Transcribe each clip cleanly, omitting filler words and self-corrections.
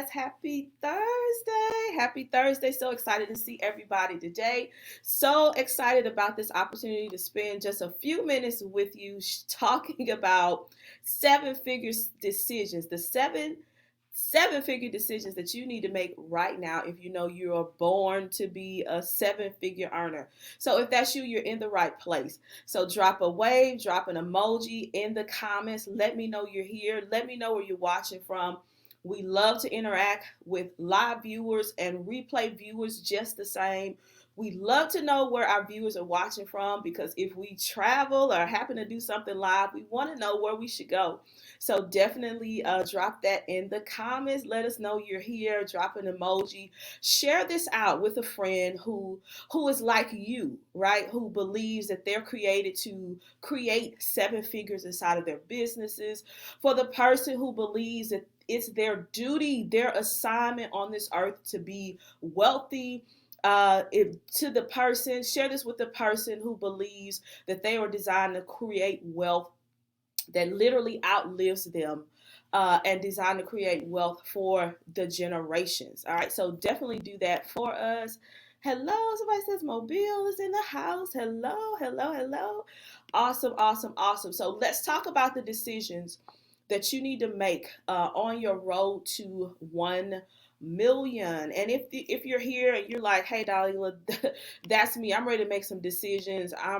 guys. Happy Thursday. Happy Thursday. So excited to see everybody today. So excited about this opportunity to spend just a few minutes with you talking about seven figures decisions, the seven figure decisions that you need to make right now if you know you are born to be a seven figure earner. So if that's you, you're in the right place. So drop a wave, drop an emoji in the comments. Let me know you're here. Let me know where you're watching from. We love to interact with live viewers and replay viewers just the same. We love to know where our viewers are watching from because if we travel or happen to do something live, we want to know where we should go. So definitely drop that in the comments. Let us know you're here. Drop an emoji. Share this out with a friend who is like you, right? Who believes that they're created to create seven figures inside of their businesses. For the person who believes that it's their duty, their assignment on this earth to be wealthy. If to the person, share this with the person who believes that they are designed to create wealth that literally outlives them, and designed to create wealth for the generations. All right, so definitely do that for us. Hello, somebody says Mobile is in the house. Hello, hello, hello. Awesome, awesome, awesome. So let's talk about the decisions that you need to make on your road to 1 million. And if you're here and you're like, hey Dolly, that's me. I'm ready to make some decisions. I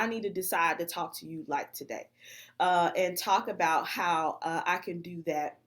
need to decide to talk to you like today, and talk about how I can do that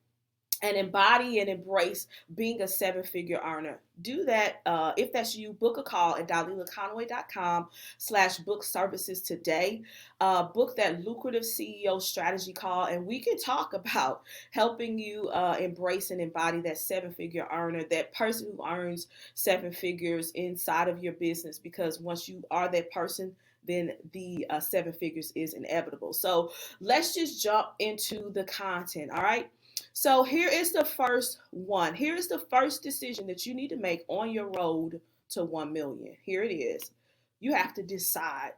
and embody and embrace being a seven figure earner. Do that. If that's you, book a call at dalilaconway.com/book services today. Book that lucrative CEO strategy call, and we can talk about helping you embrace and embody that seven figure earner, that person who earns seven figures inside of your business, because once you are that person, then the seven figures is inevitable. So let's just jump into the content. All right. So here is the first one. Here is the first decision that you need to make on your road to 1 million. Here it is. You have to decide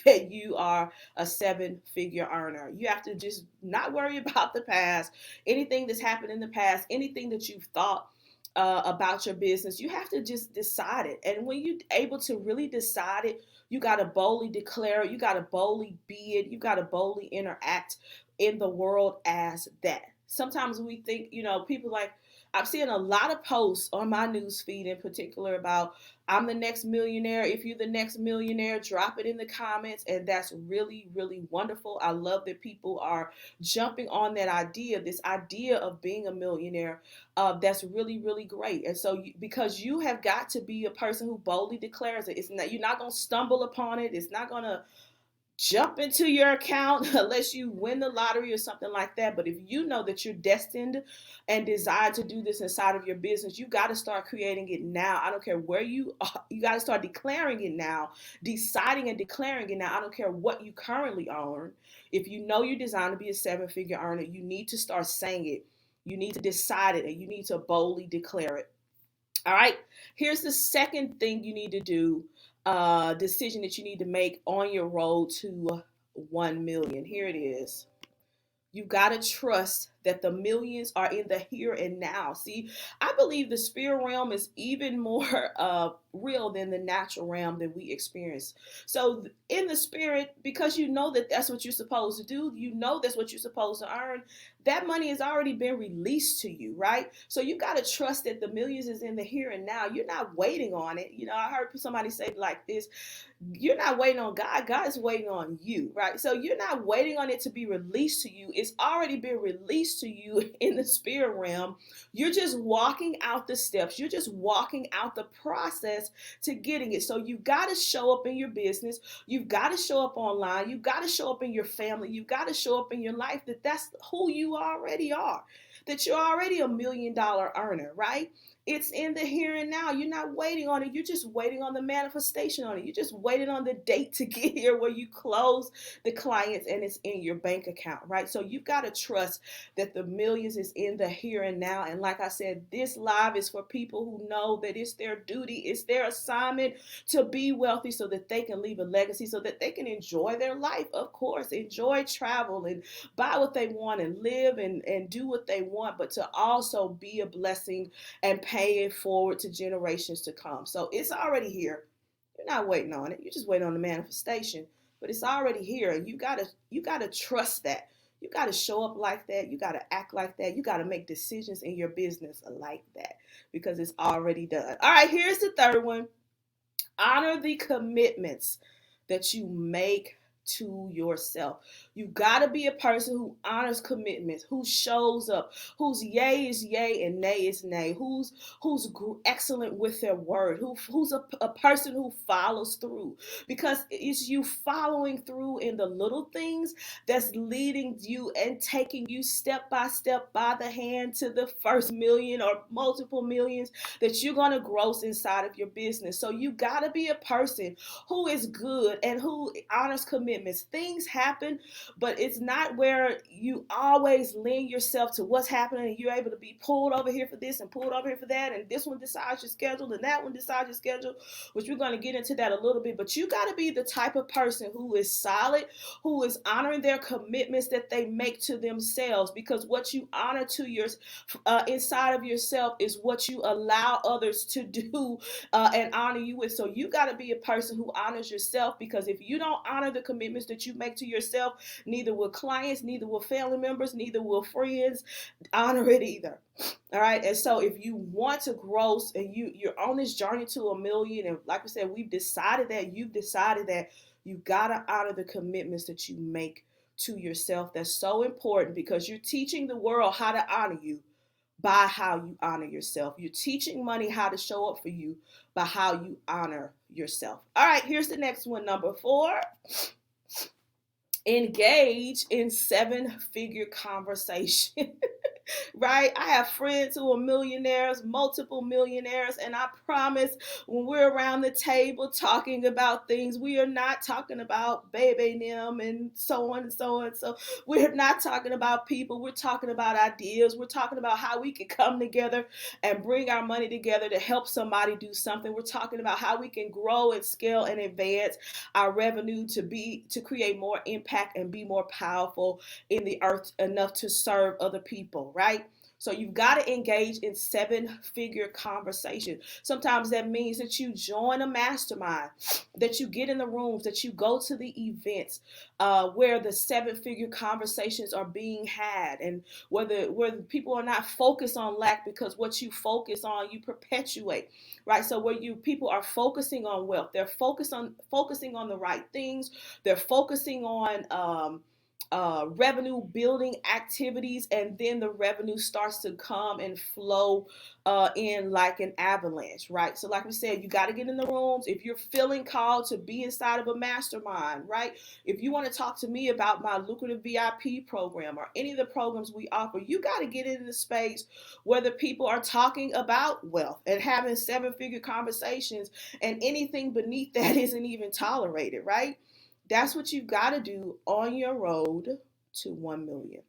that you are a seven figure earner. You have to just not worry about the past, anything that's happened in the past, anything that you've thought about your business. You have to just decide it. And when you're able to really decide it, you got to boldly declare it. You got to boldly be it. You got to boldly interact in the world as that. Sometimes we think, people like, I've seen a lot of posts on my news feed in particular about I'm the next millionaire. If you're the next millionaire, drop it in the comments. And that's really, really wonderful. I love that people are jumping on that idea, this idea of being a millionaire. That's really, really great. And so because you have got to be a person who boldly declares it, you're not going to stumble upon it. It's not going to jump into your account unless you win the lottery or something like that. But if you know that you're destined and desire to do this inside of your business, you got to start creating it now. I don't care where you are. You got to start declaring it now, deciding and declaring it now. I don't care what you currently earn. If you know you're designed to be a seven figure earner, you need to start saying it. You need to decide it, and you need to boldly declare it. All right. Here's the second thing you need to do, decision that you need to make on your road to 1 million. Here it is. You got to trust that the millions are in the here and now. See, I believe the spirit realm is even more real than the natural realm that we experience. So in the spirit, because you know that that's what you're supposed to do, you know that's what you're supposed to earn, that money has already been released to you, right? So you got to trust that the millions is in the here and now. You're not waiting on it. I heard somebody say like this, you're not waiting on God. God is waiting on you, right? So you're not waiting on it to be released to you. It's already been released to you in the spirit realm. You're just walking out the steps. You're just walking out the process to getting it. So you got to show up in your business. You've got to show up online. You've got to show up in your family. You've got to show up in your life that that's who you already are, that you're already $1 million earner, right? It's in the here and now. You're not waiting on it. You're just waiting on the manifestation on it. You're just waiting on the date to get here where you close the clients and it's in your bank account, right? So you've got to trust that the millions is in the here and now. And like I said, this live is for people who know that it's their duty, it's their assignment to be wealthy so that they can leave a legacy, so that they can enjoy their life, of course, enjoy travel and buy what they want and live and do what they want, but to also be a blessing and pay it forward to generations to come. So it's already here. You're not waiting on it. You're just waiting on the manifestation. But it's already here. And you gotta trust that. You gotta show up like that. You gotta act like that. You gotta make decisions in your business like that because it's already done. All right, here's the third one. Honor the commitments that you make to yourself. You got to be a person who honors commitments, who shows up, whose yay is yay and nay is nay, who's excellent with their word, who's a person who follows through, because it's you following through in the little things that's leading you and taking you step by the hand to the first million or multiple millions that you're going to gross inside of your business. So you got to be a person who is good and who honors commitments. Things happen, but it's not where you always lend yourself to what's happening and you're able to be pulled over here for this and pulled over here for that, and this one decides your schedule and that one decides your schedule, which we're going to get into that a little bit. But you got to be the type of person who is solid, who is honoring their commitments that they make to themselves, because what you honor to your inside of yourself is what you allow others to do and honor you with. So you got to be a person who honors yourself, because if you don't honor the commitments that you make to yourself, neither will clients, neither will family members, neither will friends honor it either. All right. And so if you want to grow and you're on this journey to a million, and like I said, you've decided that you got to honor the commitments that you make to yourself. That's so important, because you're teaching the world how to honor you by how you honor yourself. You're teaching money how to show up for you by how you honor yourself. All right, here's the next one, number 4. Engage in 7-figure conversation. Right? I have friends who are millionaires, multiple millionaires, and I promise when we're around the table talking about things, we are not talking about baby them and so on and so on. So we're not talking about people. We're talking about ideas. We're talking about how we can come together and bring our money together to help somebody do something. We're talking about how we can grow and scale and advance our revenue to create more impact and be more powerful in the earth enough to serve other people, right? So you've got to engage in 7-figure conversation. Sometimes that means that you join a mastermind, that you get in the rooms, that you go to the events where the 7-figure conversations are being had, and where people are not focused on lack, because what you focus on, you perpetuate, right? So where people are focusing on wealth, they're focusing on the right things, they're focusing on revenue building activities, and then the revenue starts to come and flow in like an avalanche, right? So like we said, you got to get in the rooms. If you're feeling called to be inside of a mastermind, right? If you want to talk to me about my Lucrative VIP program or any of the programs we offer, you got to get in the space where the people are talking about wealth and having 7-figure conversations, and anything beneath that isn't even tolerated, right? That's what you've got to do on your road to 1 million.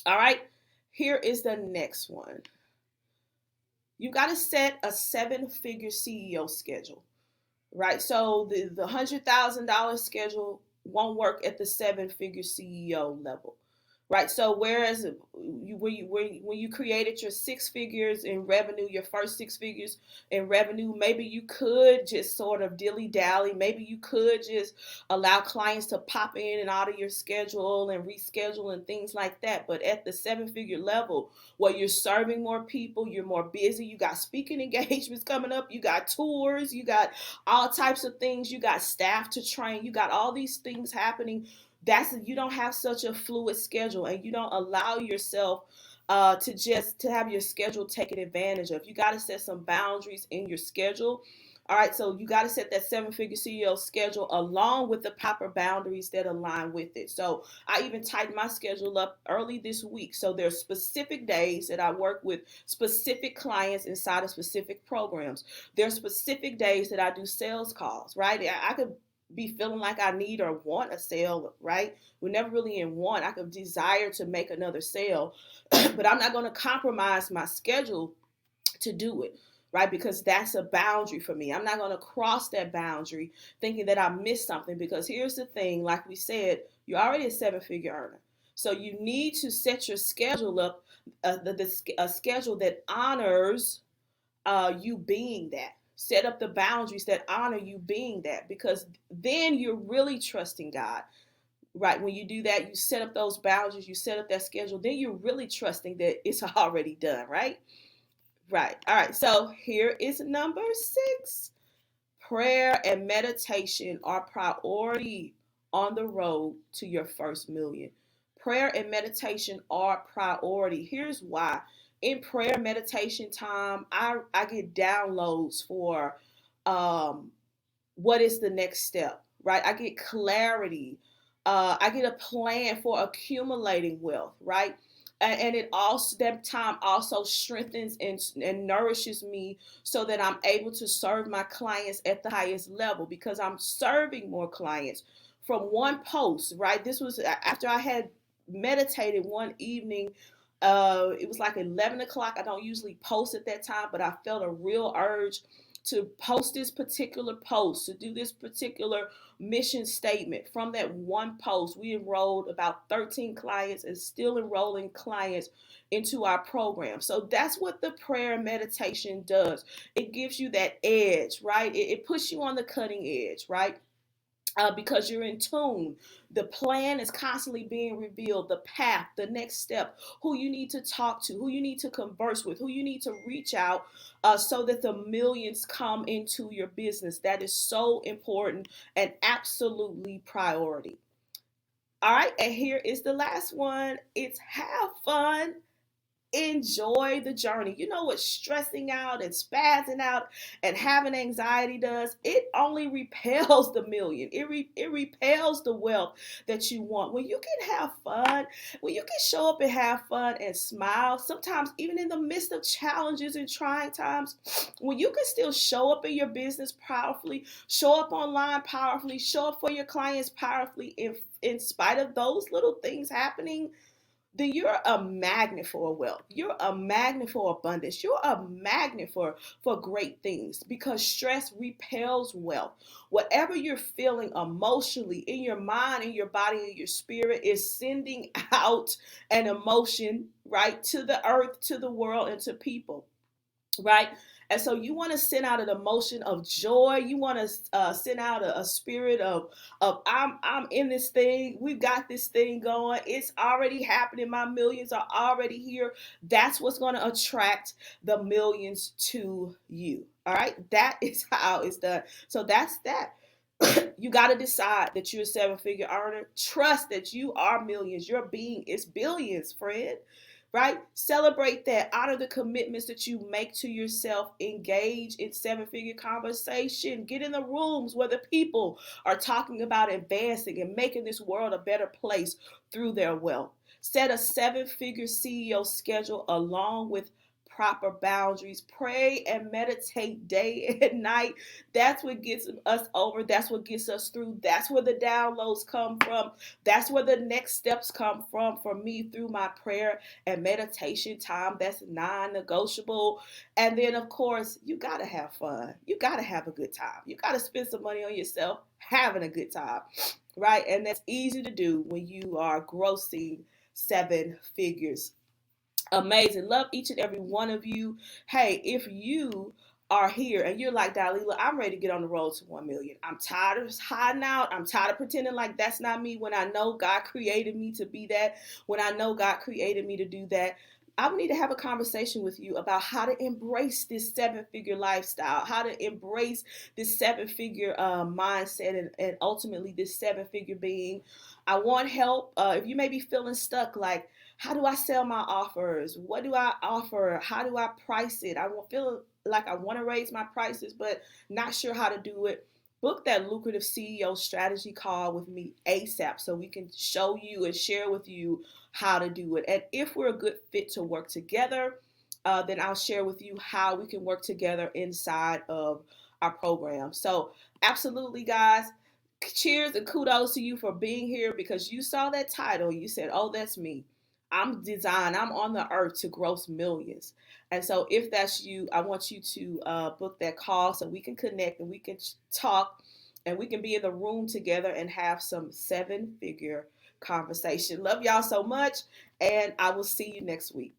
All right, here is the next one. You got to set a 7-figure CEO schedule, right? So the $100,000 schedule won't work at the 7-figure CEO level, right? So whereas when you created your 6 figures in revenue, your first 6 figures in revenue, maybe you could just sort of dilly dally. Maybe you could just allow clients to pop in and out of your schedule and reschedule and things like that. But at the 7-figure level, where you're serving more people, you're more busy, you got speaking engagements coming up, you got tours, you got all types of things, you got staff to train, you got all these things happening. You don't have such a fluid schedule, and you don't allow yourself to have your schedule taken advantage of. You got to set some boundaries in your schedule All right, so you got to set that seven figure CEO schedule along with the proper boundaries that align with it. So I even tightened my schedule up early this week. So there's specific days that I work with specific clients inside of specific programs. There's specific days that I do sales calls, right? I could be feeling like I need or want a sale, right? We're never really in want. I could desire to make another sale, but I'm not going to compromise my schedule to do it, right? Because that's a boundary for me. I'm not going to cross that boundary thinking that I missed something, because here's the thing, like we said, you're already a seven figure earner. So you need to set your schedule up, a schedule that honors you being that. Set up the boundaries that honor you being that, because then you're really trusting God. Right. When you do that, you set up those boundaries, you set up that schedule, then you're really trusting that it's already done, right? Right. All right. So here is number 6. Prayer and meditation are priority on the road to your first million. Prayer and meditation are priority. Here's why. In prayer meditation time, I get downloads for um, what is the next step, right? I get clarity. I get a plan for accumulating wealth, right? And it also, that time also strengthens and nourishes me so that I'm able to serve my clients at the highest level, because I'm serving more clients from one post, right? This was after I had meditated one evening. It was like 11 o'clock. I don't usually post at that time, but I felt a real urge to post this particular post, to do this particular mission statement. From that one post, we enrolled about 13 clients and still enrolling clients into our program. So that's what the prayer and meditation does. It gives you that edge, right? It puts you on the cutting edge, right? Because you're in tune. The plan is constantly being revealed, the path, the next step, who you need to talk to, who you need to converse with, who you need to reach out so that the millions come into your business. That is so important and absolutely priority. All right, and here is the last one. It's have fun, enjoy the journey. You know what stressing out and spazzing out and having anxiety does? It only repels the million. It repels the wealth that you want. When you can have fun, when you can show up and have fun and smile, sometimes even in the midst of challenges and trying times, when you can still show up in your business powerfully, show up online powerfully, show up for your clients powerfully, in spite of those little things happening, then you're a magnet for wealth. You're a magnet for abundance. You're a magnet for great things, because stress repels wealth. Whatever you're feeling emotionally in your mind, in your body, in your spirit is sending out an emotion, right, to the earth, to the world, and to people, right? And so you want to send out an emotion of joy. You want to send out a spirit of I'm in this thing. We've got this thing going. It's already happening. My millions are already here. That's what's going to attract the millions to you. All right, that is how it's done. So that's that. You got to decide that you're a seven figure earner. Trust that you are millions. Your being is billions, friend. Right? Celebrate that. Honor the commitments that you make to yourself. Engage in seven figure conversation. Get in the rooms where the people are talking about advancing and making this world a better place through their wealth. Set a seven figure CEO schedule along with proper boundaries. Pray and meditate day and night. That's what gets us over. That's what gets us through. That's where the downloads come from. That's where the next steps come from for me, through my prayer and meditation time. That's non-negotiable. And then, of course, you got to have fun. You got to have a good time. You got to spend some money on yourself having a good time, right? And that's easy to do when you are grossing seven figures. Amazing. Love each and every one of you. Hey, if you are here and you're like, Dalila, I'm ready to get on the road to 1 million. I'm tired of hiding out. I'm tired of pretending like that's not me, when I know God created me to be that, when I know God created me to do that. I need to have a conversation with you about how to embrace this seven figure lifestyle, how to embrace this seven figure mindset, and ultimately this seven figure being. I want help. If you may be feeling stuck, like, how do I sell my offers? What do I offer? How do I price it? I like I want to raise my prices, but not sure how to do it, book that lucrative CEO strategy call with me ASAP so we can show you and share with you how to do it. And if we're a good fit to work together, then I'll share with you how we can work together inside of our program. So, absolutely, guys, cheers and kudos to you for being here because you saw that title. You said, oh, that's me. I'm on the earth to gross millions. And so, if that's you, I want you to book that call so we can connect and we can talk and we can be in the room together and have some seven figure conversation. Love y'all so much. And I will see you next week.